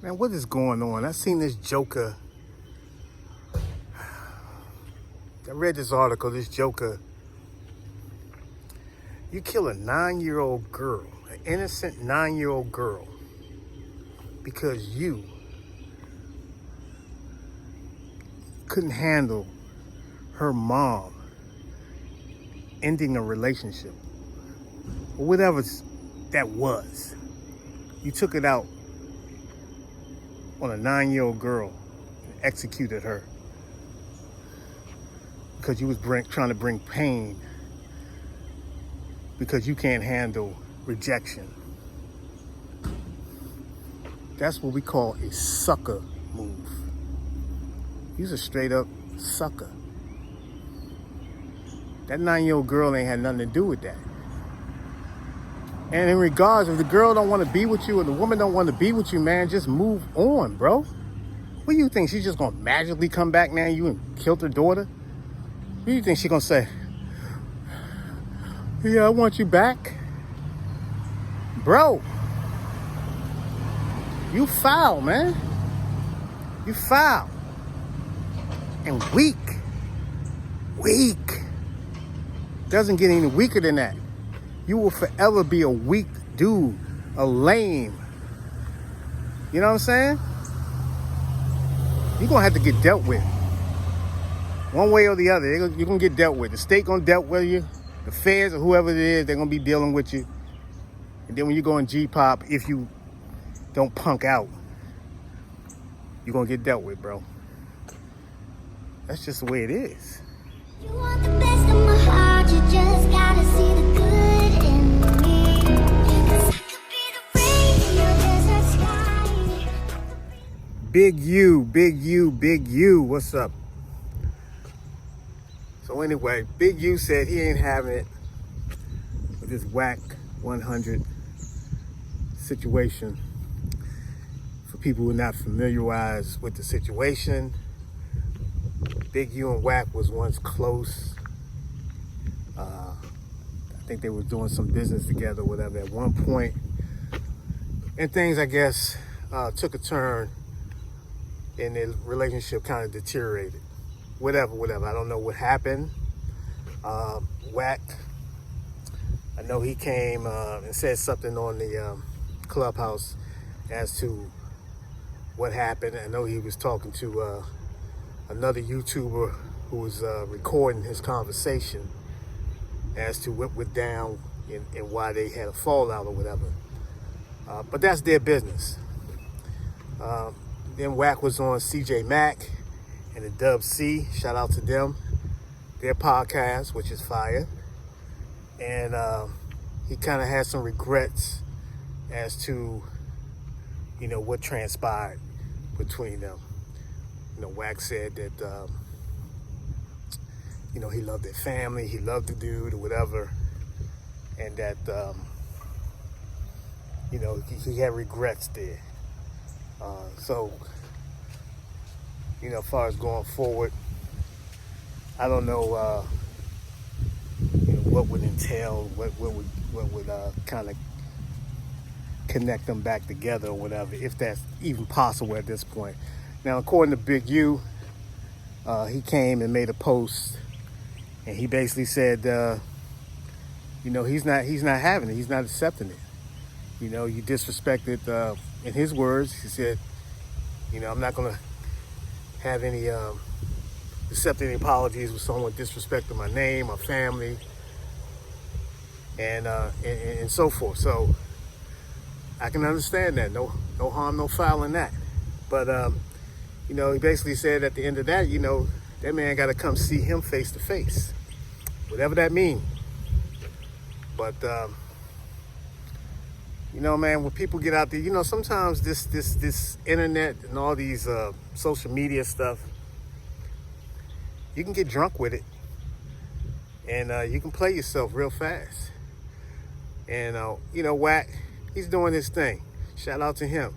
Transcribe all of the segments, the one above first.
Man, what is going on? I seen this Joker. I read this article, this Joker. You kill a 9-year-old girl, an innocent 9-year-old girl, because you couldn't handle her mom ending a relationship, or whatever that was. You took it out on a 9-year-old girl and executed her because you was trying to bring pain because you can't handle rejection. That's what we call a sucker move. You's a straight up sucker. That 9-year-old girl ain't had nothing to do with that. And in regards, if the girl don't want to be with you or the woman don't want to be with you, man, just move on, bro. What do you think? She's just gonna magically come back now? You killed her daughter? What do you think she's gonna say? Yeah, I want you back. Bro, you foul, man. You foul. And weak. Weak. Doesn't get any weaker than that. You will forever be a weak dude, a lame. You know what I'm saying? You're gonna have to get dealt with. One way or the other, you're gonna get dealt with. The state gonna deal with you. The feds or whoever it is, they're gonna be dealing with you. And then when you go in G-pop, if you don't punk out, you're gonna get dealt with, bro. That's just the way it is. You want the best of my heart, you just gotta see the good in me. 'Cause I could be the rain in your desert sky. Big U, Big U, Big U, what's up? So anyway, Big U said he ain't having it with this whack 100 situation. For people who are not familiarized with the situation, Big U and Wack was once close. I think they were doing some business together, whatever, at one point. And things, I guess, took a turn and their relationship kind of deteriorated. Whatever. I don't know what happened. Wack, I know he came and said something on the Clubhouse as to what happened. I know he was talking to another YouTuber who was recording his conversation as to what went down and why they had a fallout or whatever. But that's their business. Then Wack was on CJ Mack and the Dub C. Shout out to them. Their podcast, which is fire. And he kind of had some regrets as to, what transpired between them. Wack said that, he loved their family, he loved the dude or whatever, and that, he had regrets there. So, as far as going forward, I don't know, what would entail, what would kind of connect them back together or whatever, if that's even possible at this point. Now, according to Big U, he came and made a post, and he basically said, he's not having it. He's not accepting it. You disrespected, in his words, he said, I'm not going to have any, accept any apologies with someone disrespecting my name, my family, and so forth. So I can understand that. No harm, no foul in that. But, he basically said at the end of that, that man got to come see him face to face, whatever that means. But, man, when people get out there, sometimes this internet and all these social media stuff, you can get drunk with it, and you can play yourself real fast. And, Wack, he's doing his thing. Shout out to him.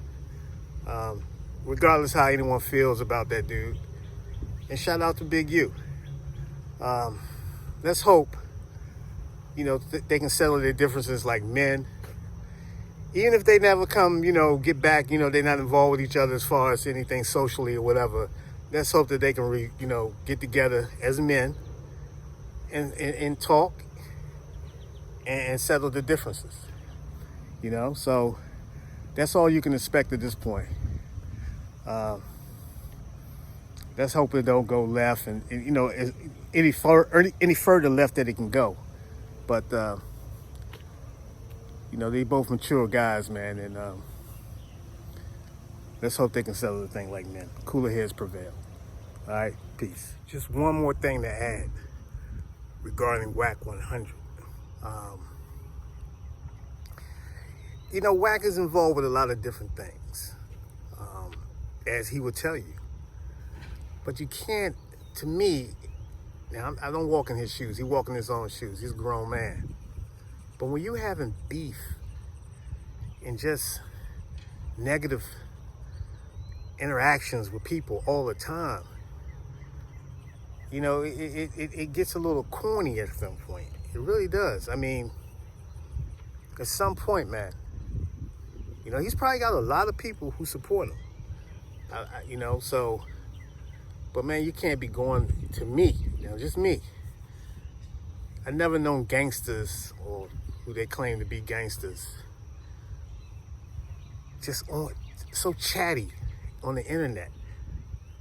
Regardless how anyone feels about that dude. And shout out to Big U. Let's hope, they can settle their differences like men even if they never come, get back, they're not involved with each other as far as anything socially or whatever. Let's hope that they can, get together as men and talk and settle the differences. So that's all you can expect at this point. Let's hope it don't go left, and any further left that it can go. But they both mature guys, man, and let's hope they can settle the thing like men. Cooler heads prevail. All right, peace. Just one more thing to add regarding WAC 100. WAC is involved with a lot of different things, as he would tell you. But you can't, to me, now I don't walk in his shoes. He walk in his own shoes. He's a grown man. But when you having beef and just negative interactions with people all the time, it gets a little corny at some point. It really does. I mean, at some point, man, he's probably got a lot of people who support him. So, but man, you can't be going to me, just me. I never known gangsters or who they claim to be gangsters just so chatty on the internet.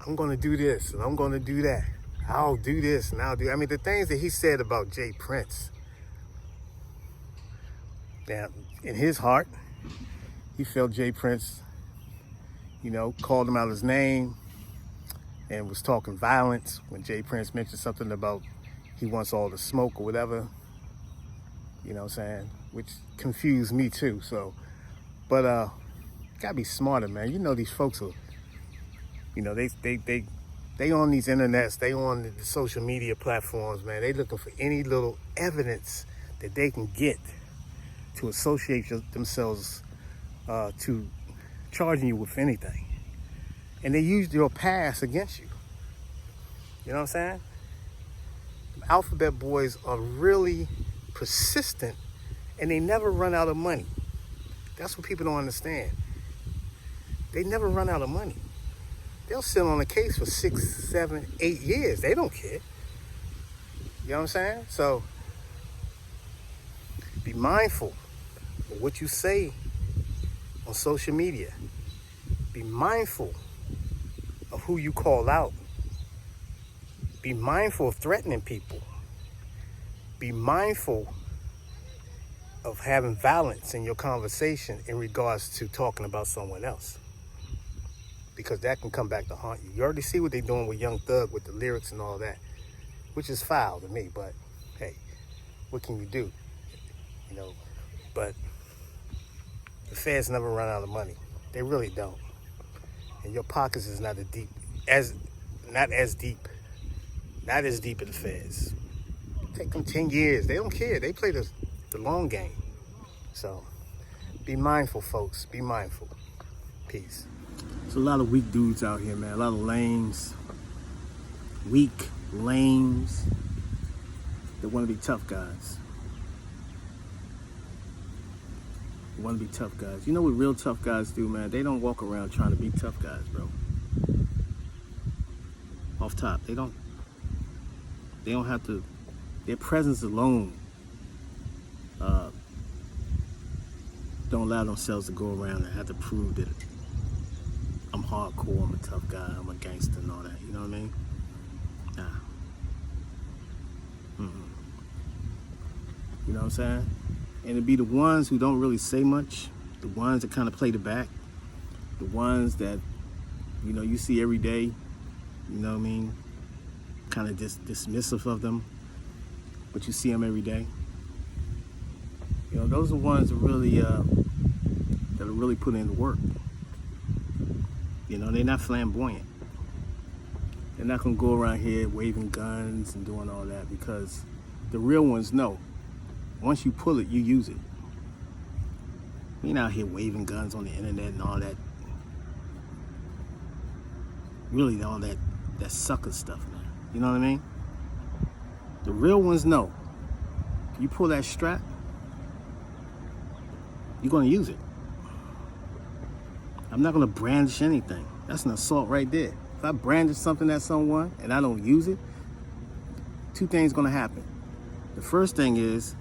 I'm going to do this and I'm going to do that. I'll do this and I'll do. I mean, the things that he said about Jay Prince. Now, in his heart, he felt Jay Prince, called him out his name and was talking violence when Jay Prince mentioned something about he wants all the smoke or whatever. You know what I'm saying? Which confused me too. So, but gotta be smarter, man. These folks are, they on these internets, they on the social media platforms, man. They looking for any little evidence that they can get to associate themselves to charging you with anything. And they use your past against you. You know what I'm saying? Alphabet boys are really persistent and they never run out of money. That's what people don't understand. They never run out of money. They'll sit on a case for 6, 7, 8 years. They don't care. You know what I'm saying? So be mindful of what you say on social media. Be mindful of who you call out. Be mindful of threatening people. Be mindful of having violence in your conversation in regards to talking about someone else. Because that can come back to haunt you. You already see what they're doing with Young Thug with the lyrics and all that, which is foul to me, but hey, what can you do? But the feds never run out of money. They really don't. And your pockets is not as deep as the feds. Take them 10 years. They don't care. They play the long game. So be mindful, folks. Be mindful. Peace. There's a lot of weak dudes out here, man. A lot of lames. Weak lames that want to be tough guys. They want to be tough guys. You know what real tough guys do, man? They don't walk around trying to be tough guys, bro. Off top, they don't have to. Their presence alone don't allow themselves to go around and have to prove that I'm hardcore, I'm a tough guy, I'm a gangster and all that. You know what I mean? Nah. You know what I'm saying? And it'd be the ones who don't really say much, the ones that kind of play the back, the ones that, you see every day, you know what I mean? Kind of just dismissive of them, but you see them every day. Those are the ones that really put in the work. They're not flamboyant. They're not gonna go around here waving guns and doing all that, because the real ones know. Once you pull it, you use it. We ain't out here waving guns on the internet and all that. Really, all that sucker stuff, man. You know what I mean? The real ones know. You pull that strap, you're gonna use it. I'm not gonna brandish anything. That's an assault right there. If I brandish something at someone and I don't use it, two things gonna happen. The first thing is,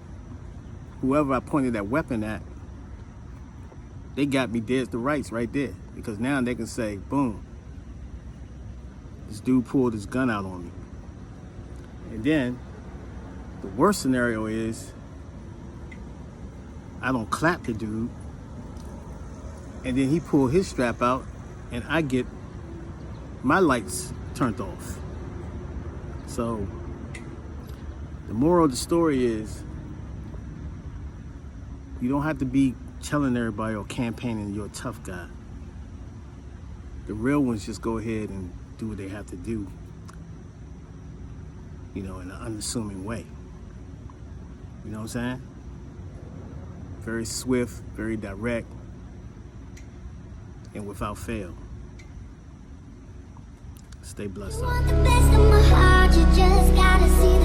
whoever I pointed that weapon at, they got me dead to rights right there. Because now they can say, boom, this dude pulled his gun out on me. And then, the worst scenario is, I don't clap the dude, and then he pulled his strap out, and I get my lights turned off. So, the moral of the story is, you don't have to be telling everybody or campaigning you're a tough guy. The real ones just go ahead and do what they have to do, you know, in an unassuming way. You know what I'm saying? Very swift, very direct, and without fail. Stay blessed out. Want the best of my heart, you just gotta see the